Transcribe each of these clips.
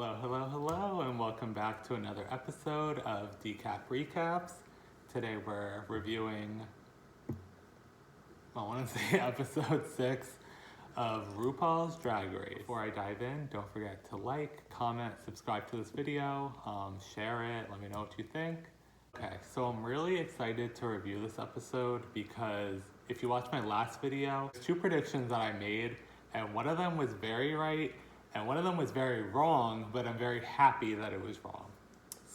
Hello, and welcome back to another episode of Decap Recaps. Today we're reviewing, I want to say episode 6 of RuPaul's Drag Race. Before I dive in, don't forget to like, comment, subscribe to this video, share it, let me know what you think. Okay, so I'm really excited to review this episode because if you watched my last video, there's 2 predictions that I made, and one of them was very right, and one of them was very wrong, but I'm very happy that it was wrong.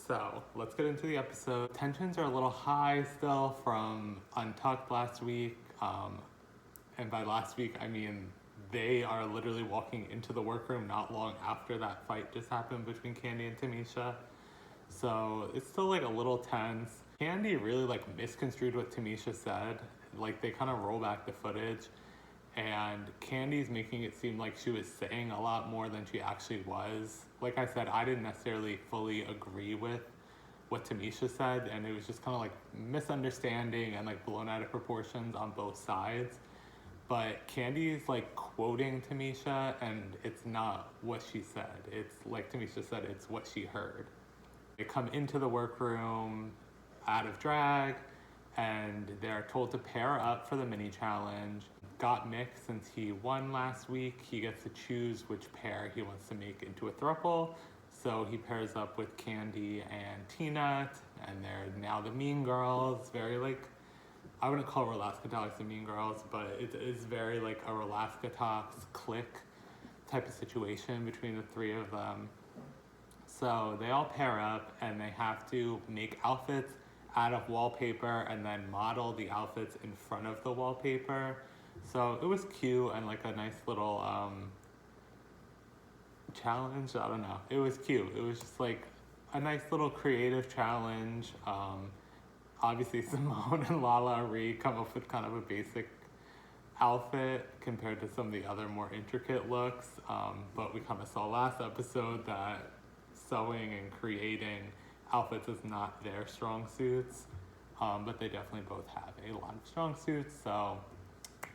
So let's get into the episode. Tensions are a little high still from Untucked last week. And by last week, I mean they are literally walking into the workroom not long after that fight just happened between Candy and Tamisha. So it's still like a little tense. Candy really like misconstrued what Tamisha said. Like they kind of roll back the footage. And Candy's making it seem like she was saying a lot more than she actually was. Like I said, I didn't necessarily fully agree with what Tamisha said, and it was just kind of like misunderstanding and like blown out of proportions on both sides. But Candy's like quoting Tamisha, and it's not what she said. It's like Tamisha said, it's what she heard. They come into the workroom out of drag, and they're told to pair up for the mini challenge. Gottmik, since he won last week, he gets to choose which pair he wants to make into a throuple. So he pairs up with Candy and Tina, and they're now the Mean Girls. Very like, I wouldn't call Relaskatox the Mean Girls, but it is very like a Relaskatox clique type of situation between the 3 of them. So they all pair up and they have to make outfits out of wallpaper and then model the outfits in front of the wallpaper. So it was cute and like a nice little challenge. I don't know. It was cute. It was just like a nice little creative challenge. Obviously Simone and Lala Ree come up with kind of a basic outfit compared to some of the other more intricate looks. But we kind of saw last episode that sewing and creating outfits is not their strong suits. But they definitely both have a lot of strong suits, so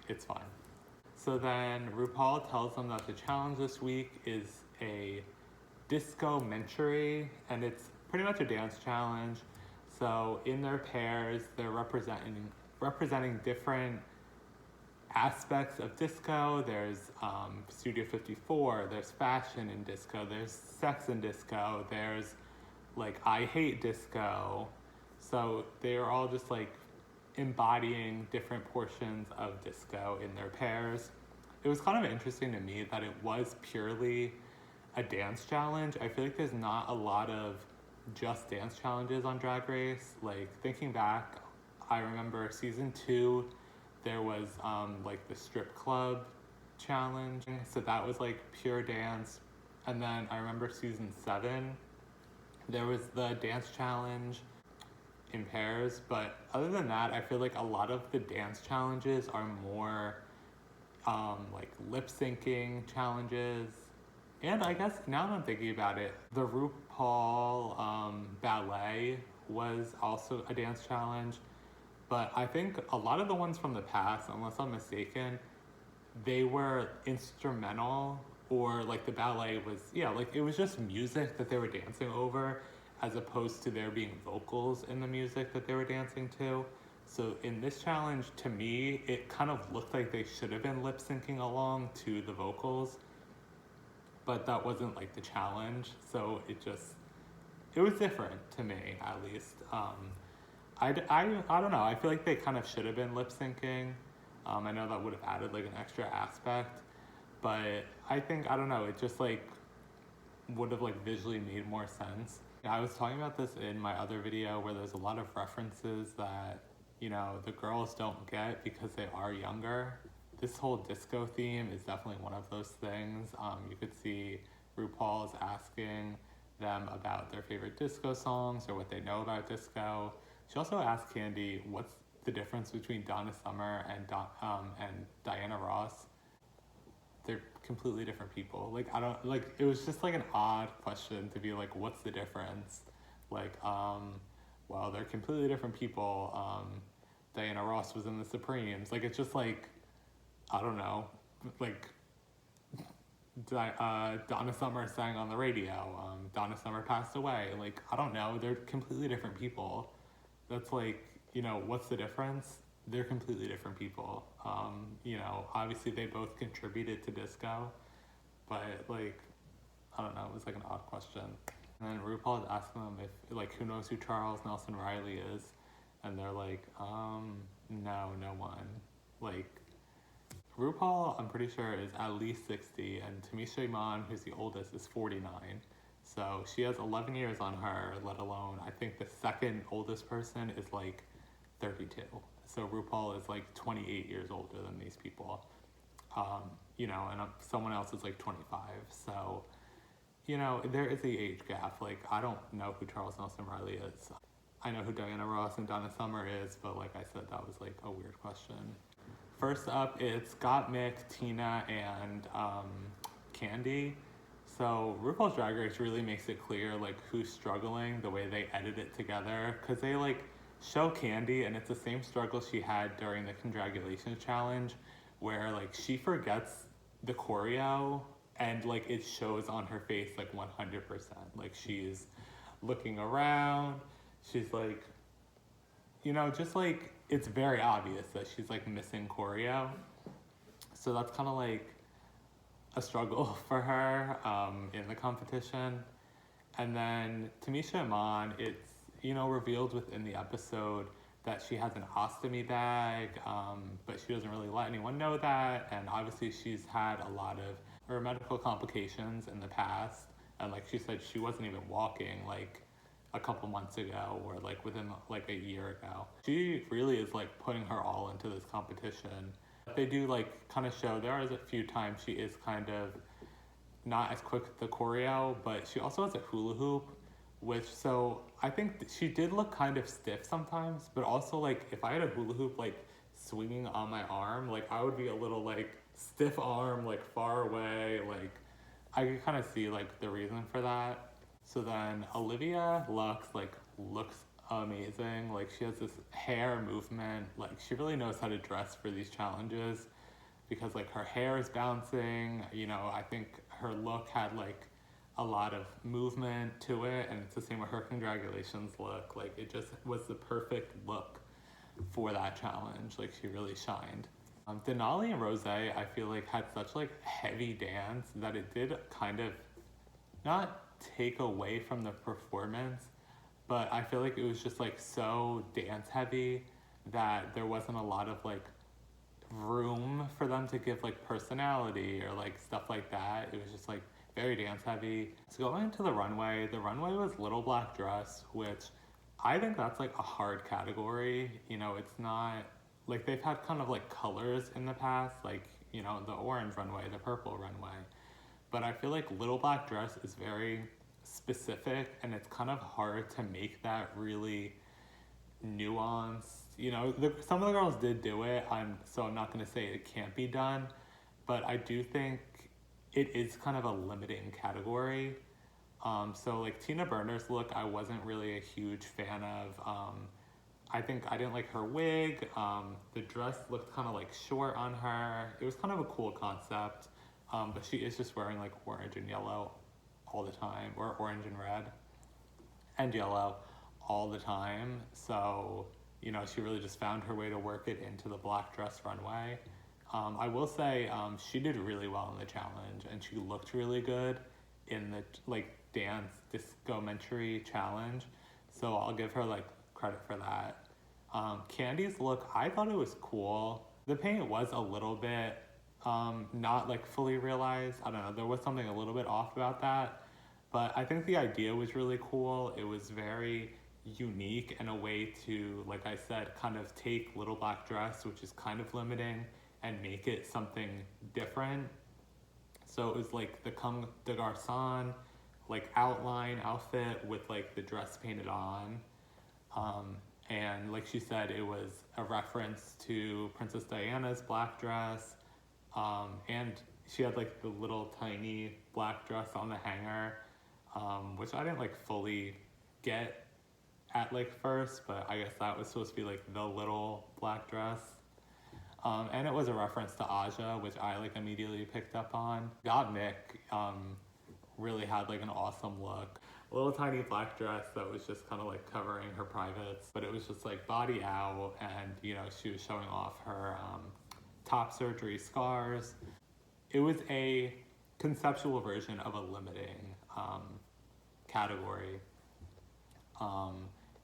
it's fine. So then RuPaul tells them that the challenge this week is a Disco-mentary, and it's pretty much a dance challenge. So in their pairs, they're representing different aspects of disco. There's Studio 54, there's fashion in disco, there's sex in disco, there's like I hate disco. So they're all just like embodying different portions of disco in their pairs. It was kind of interesting to me that it was purely a dance challenge. I feel like there's not a lot of just dance challenges on Drag Race. Like thinking back, I remember season 2, there was like the strip club challenge. So that was like pure dance. And then I remember season 7, there was the dance challenge in pairs, but other than that, I feel like a lot of the dance challenges are more like lip syncing challenges. And I guess now that I'm thinking about it, the RuPaul ballet was also a dance challenge, but I think a lot of the ones from the past, unless I'm mistaken, they were instrumental, or like the ballet was, like it was just music that they were dancing over, as opposed to there being vocals in the music that they were dancing to. So in this challenge, to me, it kind of looked like they should have been lip syncing along to the vocals, but that wasn't like the challenge. So it was different to me, at least. I don't know. I feel like they kind of should have been lip syncing. I know that would have added like an extra aspect, but I think, I don't know, it just like would have like visually made more sense. I was talking about this in my other video where there's a lot of references that, the girls don't get because they are younger. This whole disco theme is definitely one of those things. You could see RuPaul's asking them about their favorite disco songs or what they know about disco. She also asked Candy what's the difference between Donna Summer and Diana Ross. They're completely different people. Like, I don't, like, it was just like an odd question to be like, what's the difference? Like, well, they're completely different people. Diana Ross was in the Supremes. Like, it's just like, I don't know, like, Donna Summer sang on the radio. Donna Summer passed away. Like, I don't know. They're completely different people. That's like, what's the difference? They're completely different people. Obviously they both contributed to disco, but like, I don't know. It was like an odd question. And then RuPaul is asking them if, like, who knows who Charles Nelson Riley is, and they're like, no one. Like, RuPaul, I'm pretty sure, is at least 60, and Tamisha Iman, who's the oldest, is 49. So she has 11 years on her, let alone, I think the second oldest person is like 32. So RuPaul is like 28 years older than these people. And someone else is like 25. So, there is the age gap. Like, I don't know who Charles Nelson Riley is. I know who Diana Ross and Donna Summer is, but like I said, that was like a weird question. First up, it's Scott, Mick, Tina, and Candy. So RuPaul's Drag Race really makes it clear like who's struggling the way they edit it together, because they like show Candy and it's the same struggle she had during the Congratulations challenge, where like she forgets the choreo and like it shows on her face like 100%. Like she's looking around, she's like, just like it's very obvious that she's like missing choreo. So that's kind of like a struggle for her in the competition. And then Tamisha Iman, it's, revealed within the episode that she has an ostomy bag, but she doesn't really let anyone know that. And obviously she's had a lot of her medical complications in the past. And like she said, she wasn't even walking like a couple months ago or like within like a year ago. She really is like putting her all into this competition. They do like kind of show, there is a few times she is kind of not as quick with the choreo, but she also has a hula hoop, which, so I think she did look kind of stiff sometimes, but also like if I had a hula hoop like swinging on my arm, like I would be a little like stiff arm, like far away, like I could kind of see like the reason for that. So then Olivia Lux like looks amazing. Like she has this hair movement. Like she really knows how to dress for these challenges because like her hair is bouncing. I think her look had like a lot of movement to it, and it's the same with her Congratulations look. Like it just was the perfect look for that challenge. Like she really shined. Denali and Rose, I feel like had such like heavy dance that it did kind of not take away from the performance, but I feel like it was just like so dance heavy that there wasn't a lot of like room for them to give like personality or like stuff like that. It was just like very dance heavy. So going into the runway was Little Black Dress, which I think that's like a hard category. It's not like they've had kind of like colors in the past, like the orange runway, the purple runway. But I feel like Little Black Dress is very specific, and it's kind of hard to make that really nuanced. Some of the girls did do it, so I'm not going to say it can't be done, but I do think it is kind of a limiting category. So like Tina Burner's look, I wasn't really a huge fan of. I think I didn't like her wig. The dress looked kind of like short on her. It was kind of a cool concept. But she is just wearing like orange and yellow all the time, or orange and red and yellow all the time. So, she really just found her way to work it into the black dress runway. I will say she did really well in the challenge, and she looked really good in the like dance Disco-mentary challenge. So I'll give her like credit for that. Candy's look, I thought it was cool. The paint was a little bit not like fully realized. I don't know, there was something a little bit off about that, but I think the idea was really cool. It was very unique and a way to, like I said, kind of take Little Black Dress, which is kind of limiting, and make it something different. So it was like the Comme des Garçons like outline outfit with like the dress painted on. And like she said, it was a reference to Princess Diana's black dress. And she had like the little tiny black dress on the hanger, which I didn't like fully get at like first, but I guess that was supposed to be like the little black dress. And it was a reference to Aja, which I like immediately picked up on. Gottmik really had like an awesome look. A little tiny black dress that was just kind of like covering her privates, but it was just like body out, and you know, she was showing off her top surgery scars. It was a conceptual version of a limiting category.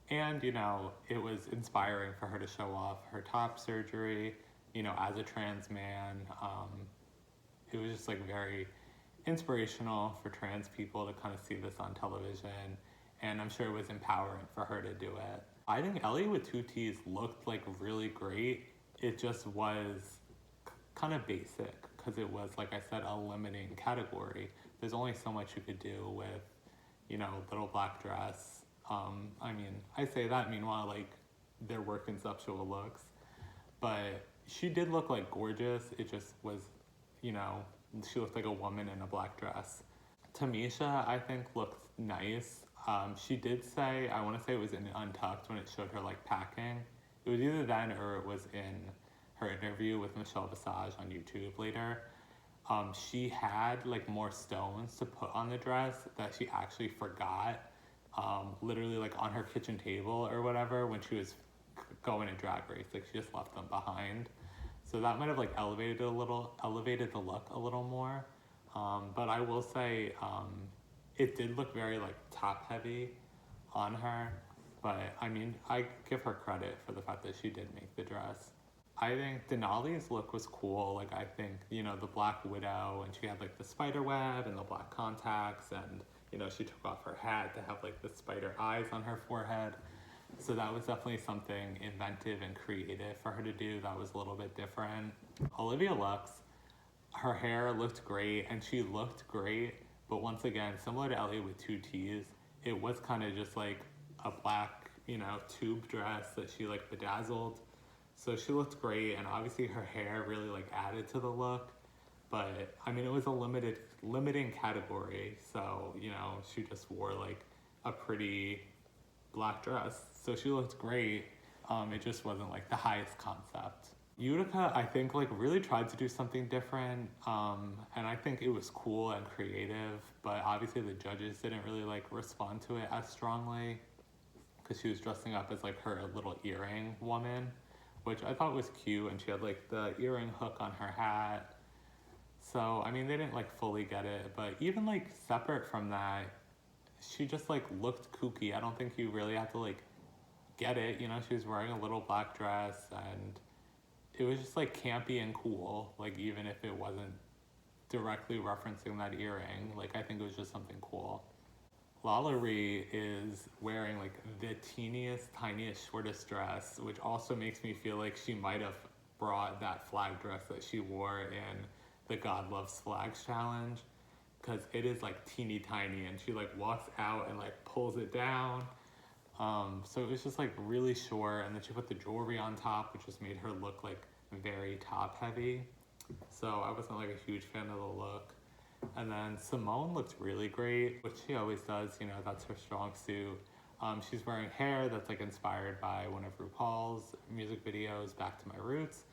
And, you know, it was inspiring for her to show off her top surgery, you know, as a trans man. It was just like very inspirational for trans people to kind of see this on television. And I'm sure it was empowering for her to do it. I think Ellie with two T's looked like really great. It just was kind of basic because it was, like I said, a limiting category. There's only so much you could do with, you know, little black dress. I mean, I say that, meanwhile, like, there were conceptual looks, but she did look like gorgeous. It just was, you know, she looked like a woman in a black dress. Tamisha, I think, looked nice. She did say, I want to say it was in Untucked when it showed her like packing. It was either then or it was in her interview with Michelle Visage on YouTube later. She had like more stones to put on the dress that she actually forgot, literally like on her kitchen table or whatever when she was going to Drag Race. Like she just left them behind. So that might have like elevated the look a little more. But I will say it did look very like top heavy on her. But I mean, I give her credit for the fact that she did make the dress. I think Denali's look was cool. Like I think, you know, the Black Widow, and she had like the spider web and the black contacts, and you know, she took off her hat to have like the spider eyes on her forehead. So that was definitely something inventive and creative for her to do. That was a little bit different. Olivia Lux, her hair looked great and she looked great, but once again, similar to Ellie with two T's, it was kind of just like a black, you know, tube dress that she like bedazzled. So she looked great, and obviously her hair really like added to the look. But I mean, it was a limiting category, so you know, she just wore like a pretty black dress, so she looked great. It just wasn't like the highest concept. Utica, I think, like really tried to do something different, and I think it was cool and creative, but obviously the judges didn't really like respond to it as strongly because she was dressing up as like her little earring woman, which I thought was cute, and she had like the earring hook on her hat. So, I mean, they didn't like fully get it, but even like separate from that, she just like looked kooky. I don't think you really have to like get it, you know, she was wearing a little black dress and it was just like campy and cool, like even if it wasn't directly referencing that earring, like I think it was just something cool. Lalaurie is wearing like the teeniest, tiniest, shortest dress, which also makes me feel like she might have brought that flag dress that she wore in the God Loves Flags challenge, because it is like teeny tiny and she like walks out and like pulls it down. So it was just like really short, and then she put the jewelry on top, which just made her look like very top heavy. So I wasn't like a huge fan of the look. And then Simone looked really great, which she always does, you know, that's her strong suit. She's wearing hair that's like inspired by one of RuPaul's music videos, Back to My Roots.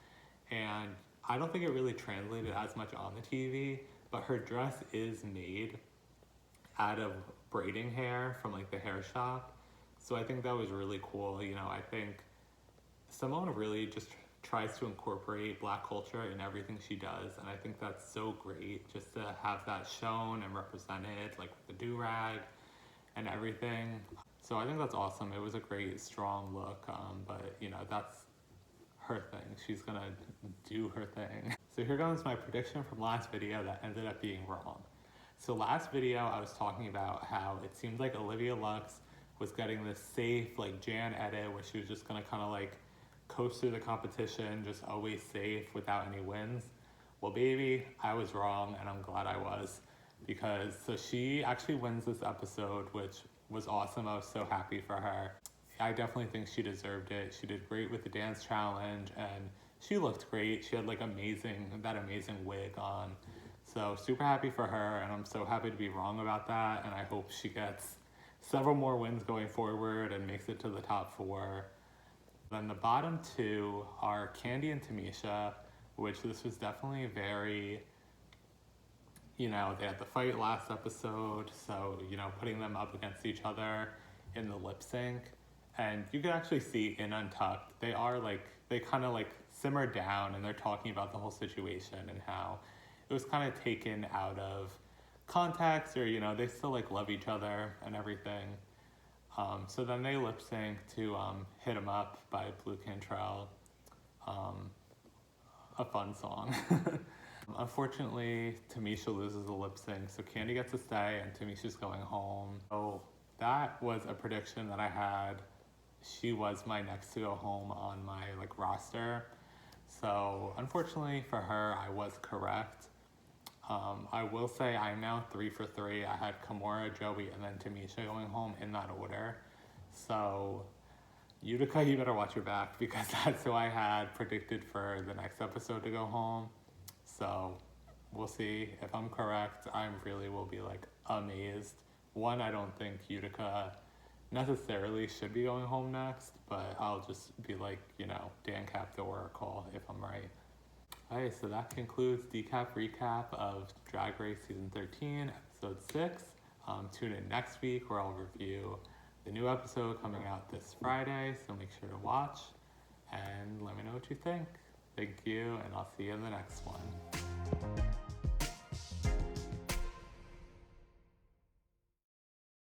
And I don't think it really translated as much on the TV, but her dress is made out of braiding hair from like the hair shop. So I think that was really cool. You know, I think Simone really just tries to incorporate Black culture in everything she does, and I think that's so great just to have that shown and represented, like the do-rag and everything. So I think that's awesome. It was a great, strong look, but you know, that's her thing. She's gonna do her thing. So here goes my prediction from last video that ended up being wrong. So last video I was talking about how it seemed like Olivia Lux was getting this safe like Jan edit where she was just gonna kind of like coast through the competition, just always safe without any wins. Well, baby, I was wrong, and I'm glad I was, because so she actually wins this episode, which was awesome. I was so happy for her. I definitely think she deserved it. She did great with the dance challenge, and she looked great. She had like that amazing wig on. So super happy for her, and I'm so happy to be wrong about that, and I hope she gets several more wins going forward and makes it to the top 4. Then the bottom two are Candy and Tamisha, which this was definitely very, they had the fight last episode, so, putting them up against each other in the lip sync. And you can actually see in Untucked, they kind of simmer down and they're talking about the whole situation and how it was kind of taken out of context, or, they still love each other and everything. So then they lip sync to Hit 'Em Up by Blue Cantrell, a fun song. Unfortunately, Tamisha loses the lip sync, so Candy gets to stay and Tamisha's going home. So that was a prediction that I had. She was my next to go home on my roster. So unfortunately for her, I was correct. I will say I'm now 3 for 3. I had Kimura, Joey, and then Tamisha going home in that order. So Utica, you better watch your back, because that's who I had predicted for the next episode to go home. So we'll see if I'm correct. I really will be amazed. One, I don't think Utica necessarily should be going home next, but I'll just be Dan capped the oracle if I'm right. Alright, so that concludes decap recap of Drag Race Season 13, Episode 6. Tune in next week where I'll review the new episode coming out this Friday, so make sure to watch and let me know what you think. Thank you, and I'll see you in the next one.